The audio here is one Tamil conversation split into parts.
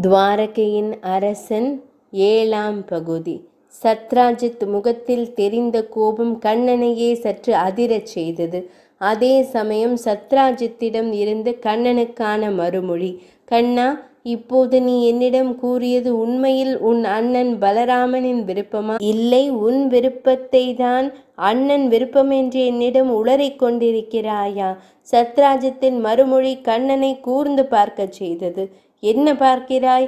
துவாரகையின் அரசன் 7ஆம் பகுதி. சத்ராஜித் முகத்தில் தெரிந்த கோபம் கண்ணனையே சற்று அதிரச் செய்தது. அதே சமயம் சத்ராஜித்திடம் இருந்து கண்ணனுக்கான மறுமொழி, கண்ணா, இப்போது நீ என்னிடம் கூறியது உண்மையில் உன் அண்ணன் பலராமனின் விருப்பமா? இல்லை, உன் விருப்பத்தை தான் அண்ணன் விருப்பமென்று என்னிடம் உளறிக் கொண்டிருக்கிறாயா? சத்ராஜித்தின் மறுமொழி கண்ணனை கூர்ந்து பார்க்கச் செய்தது. என்ன பார்க்கிறாய்?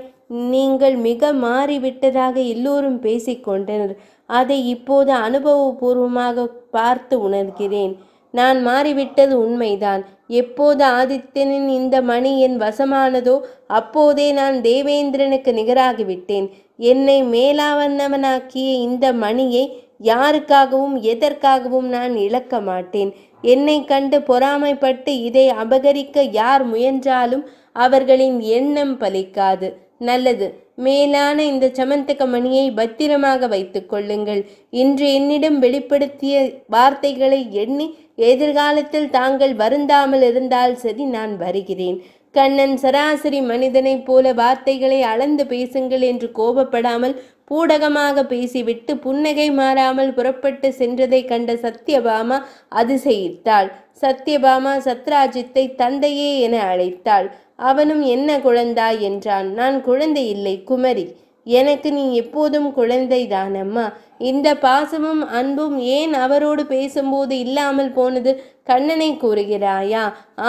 நீங்கள் மிக மாறிவிட்டதாக எல்லோரும் பேசிக்கொண்டனர். அதை இப்போது அனுபவபூர்வமாக பார்த்து உணர்கிறேன். நான் மாறிவிட்டது உண்மைதான். எப்போது ஆதித்யனின் இந்த மணி என் வசமானதோ அப்போதே நான் தேவேந்திரனுக்கு நிகராகிவிட்டேன். என்னை மேலாவண்ணவனாக்கிய இந்த மணியை யாருக்காகவும் எதற்காகவும் நான் இழக்க மாட்டேன். என்னை கண்டு பொறாமைப்பட்டு இதை அபகரிக்க யார் முயன்றாலும் அவர்களின் எண்ணம் பலிக்காது. நல்லது, மேலான இந்த சமந்தக மணியை பத்திரமாக வைத்துக் கொள்ளுங்கள். இன்று என்னிடம் வெளிப்படுத்திய வார்த்தைகளை எண்ணி எதிர்காலத்தில் தாங்கள் வருந்தாமல் இருந்தால் சரி, நான் வருகிறேன். கண்ணன் சராசரி மனிதனைப் போல வார்த்தைகளை அளந்து பேசுங்கள் என்று கோபப்படாமல் பூடகமாக பேசிவிட்டு புன்னகை மாறாமல் புறப்பட்டு சென்றதை கண்ட சத்யபாமா அதிசயித்தாள். சத்யபாமா சத்ராஜித்தை தந்தையே என அழைத்தாள். அவனும் என்ன குழந்தாய் என்றான். நான் குழந்தை இல்லை, குமரி. எனக்கு நீ எப்போதும் குழந்தைதானம்மா. இந்த பாசமும் அன்பும் ஏன் அவரோடு பேசும்போது இல்லாமல் போனது? கண்ணனை கூறுகிறாயா?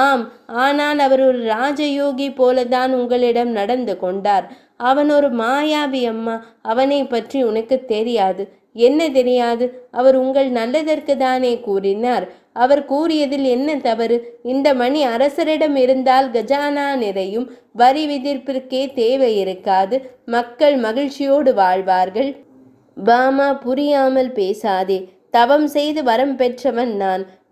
ஆம், ஆனால் அவர் ஒரு ராஜயோகி போலதான் உங்களிடம் நடந்து கொண்டார். அவன் ஒரு மாயாவி அம்மா. அவனை பற்றி உனக்கு தெரியாது. என்ன தெரியாது? அவர் உங்கள் நல்லதற்கு தானே கூறினார். அவர் கூறியதில் என்ன தவறு? இந்த மணி அரசரிடம் இருந்தால் கஜானா நிறையும், வரி விதிப்பிற்கே தேவை இருக்காது, மக்கள் மகிழ்ச்சியோடு வாழ்வார்கள். பாமா, புரியாமல் பேசாதே. தவம் செய்து வரம் பெற்றவன்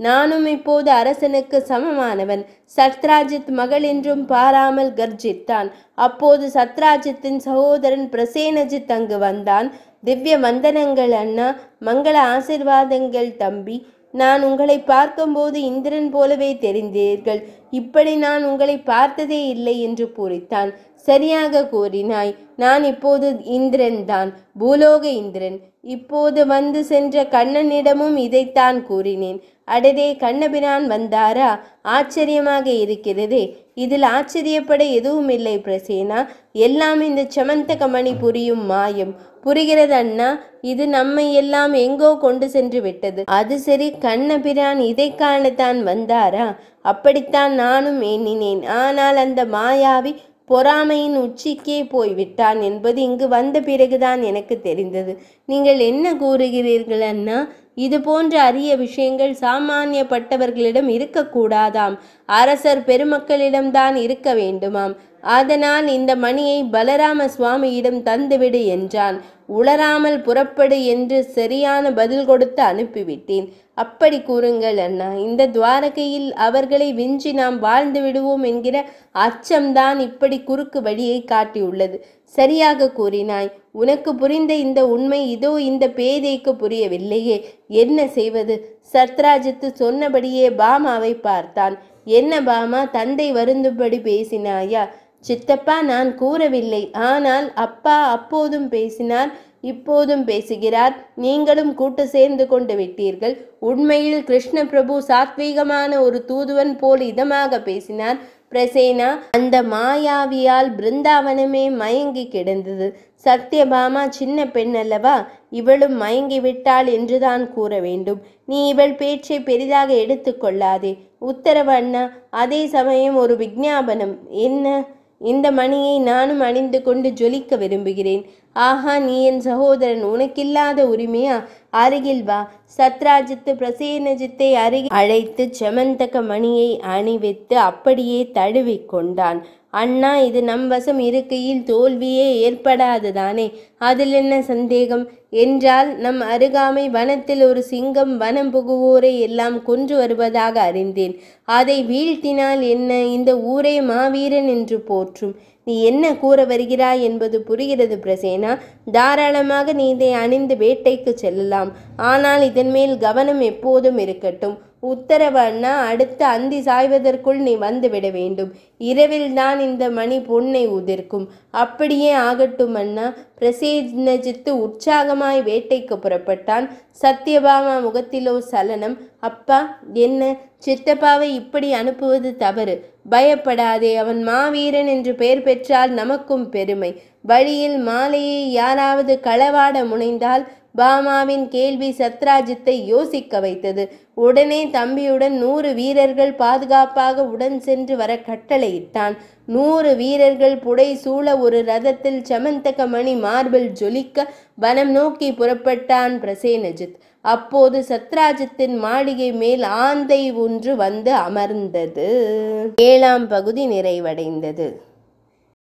நானும் இப்போது அரசனுக்கு சமமானவன். சத்ராஜித் மகள் என்றும் பாராமல் கர்ஜித்தான். அப்போது சத்ராஜித்தின் சகோதரன் பிரசேனஜித் அங்கு வந்தான். திவ்ய வந்தனங்கள் அண்ணா, மங்கள ஆசிர்வாதங்கள் தம்பி. நான் உங்களை பார்க்கும்போது இந்திரன் போலவே தெரிந்தீர்கள். இப்படி நான் உங்களை பார்த்ததே இல்லை என்று பூரித்தான். சரியாக கூறினாய். நான் இப்போது இந்திரன் தான், பூலோக இந்திரன். இப்போது வந்து சென்ற கண்ணனிடமும் இதைத்தான் கூறினேன். அடடே, கண்ணபிரான் வந்தாரா? ஆச்சரியமாக இருக்கிறதே. இதில் ஆச்சரியப்பட எதுவும் இல்லை பிரசேனா. எல்லாம் இந்த சமந்தக மணி புரியும் மாயம். புரிகிறது அண்ணா. இது நம்மை எல்லாம் எங்கோ கொண்டு சென்று விட்டது. அது சரி, கண்ணபிரான் இதை காணத்தான் வந்தாரா? அப்படித்தான் நானும் எண்ணினேன். ஆனால் அந்த மாயாவி பொறாமையின் உச்சிக்கே போய்விட்டான் என்பது இங்கு வந்த பிறகுதான் எனக்கு தெரிந்தது. நீங்கள் என்ன கூறுகிறீர்கள் அண்ணா? இது போன்ற அரிய விஷயங்கள் சாமானியப்பட்டவர்களிடம் இருக்கக்கூடாதாம். அரசர் பெருமக்களிடம்தான் இருக்க வேண்டுமாம். அதனால் இந்த மணியை பலராம சுவாமியிடம் தந்துவிடு என்றான். உளராமல் புறப்படு என்று சரியான பதில் கொடுத்து அனுப்பிவிட்டேன். அப்படி கூறுங்கள் அண்ணா. இந்த துவாரகையில் அவர்களை விஞ்சி நாம் வாழ்ந்து விடுவோம் என்கிற அச்சம்தான் இப்படி குறுக்கு வழியை காட்டியுள்ளது. சரியாக கூறினாய். உனக்கு புரிந்த இந்த உண்மை இதோ இந்த பேதைக்கு புரியவில்லையே. என்ன செய்வது? சத்ராஜித்து சொன்னபடியே பாமாவை பார்த்தான். என்ன பாமா, தந்தை வருந்தும்படி பேசினாயா? சித்தப்பா, நான் கூறவில்லை. ஆனால் அப்பா அப்போதும் பேசினார், இப்போதும் பேசுகிறார். நீங்களும் கூட்டு சேர்ந்து கொண்டு விட்டீர்கள். உண்மையில் கிருஷ்ண பிரபு சாத்வீகமான ஒரு தூதுவன் போல் இதமாக பேசினார் பிரசேனா. அந்த மாயாவியால் பிருந்தாவனமே மயங்கி கிடந்தது. சத்யபாமா சின்ன பெண் அல்லவா? இவளும் மயங்கி விட்டாள் என்றுதான் கூற வேண்டும். நீ இவள் பேச்சை பெரிதாக எடுத்துக்கொள்ளாதே. உத்தரவு அண்ணா. அதே சமயம் ஒரு விஞ்ஞாபனம். என்ன? இந்த மணியை நானும் அணிந்து கொண்டு ஜொலிக்க விரும்புகிறேன். ஆஹா, நீ என் சகோதரன், உனக்கில்லாத உரிமையா? அருகில் வா. சத்ராஜித்து பிரசேனஜித்தை அருகில் அழைத்து சமந்தக மணியை அணிவித்து அப்படியே தழுவி கொண்டான். அண்ணா, இது நம் வசம் இருக்கையில் தோல்வியே ஏற்படாதுதானே? அதில் என்ன சந்தேகம்? என்றால் நம் அருகாமை வனத்தில் ஒரு சிங்கம் வனம் புகுவோரை எல்லாம் கொன்று வருவதாக அறிந்தேன். அதை வீழ்த்தினால் என்ன? இந்த ஊரே மாவீரன் என்று போற்றும். நீ என்ன கூற வருகிறாய் என்பது புரிகிறது பிரசேனா. தாராளமாக நீ இதை அணிந்து வேட்டைக்கு செல்லலாம். ஆனால் இதன் மேல் கவனம் எப்போதும் இருக்கட்டும். உத்தரவு அண்ணா. அடுத்து அந்தி சாய்வதற்குள் நீ வந்து விட வேண்டும். இரவில் தான் இந்த மணி பொன்னை உதிர்க்கும். அப்படியே ஆகட்டும் அண்ணா. பிரசேனஜித்து உற்சாகமாய் வேட்டைக்கு புறப்பட்டான். சத்யபாமா முகத்திலோ சலனம். அப்பா, என்ன? சித்தப்பாவை இப்படி அனுப்புவது தவறு. பயப்படாதே. அவன் மாவீரன் என்று பெயர் பெற்றால் நமக்கும் பெருமை. வழியில் மாலையை யாராவது களவாட முனைந்தால்? பாமாவின் கேள்வி சத்ராஜித்தை யோசிக்க வைத்தது. உடனே தம்பியுடன் 100 வீரர்கள் பாதுகாப்பாக உடன் சென்று வர கட்டளையிட்டான். 100 வீரர்கள் புடை சூழ ஒரு ரதத்தில் சமந்தக மணி மார்பில் ஜொலிக்க வனம் நோக்கி புறப்பட்டான் பிரசேனஜித். அப்போது சத்ராஜித்தின் மாளிகை மேல் ஆந்தை ஒன்று வந்து அமர்ந்தது. 7ஆம் பகுதி நிறைவடைந்தது.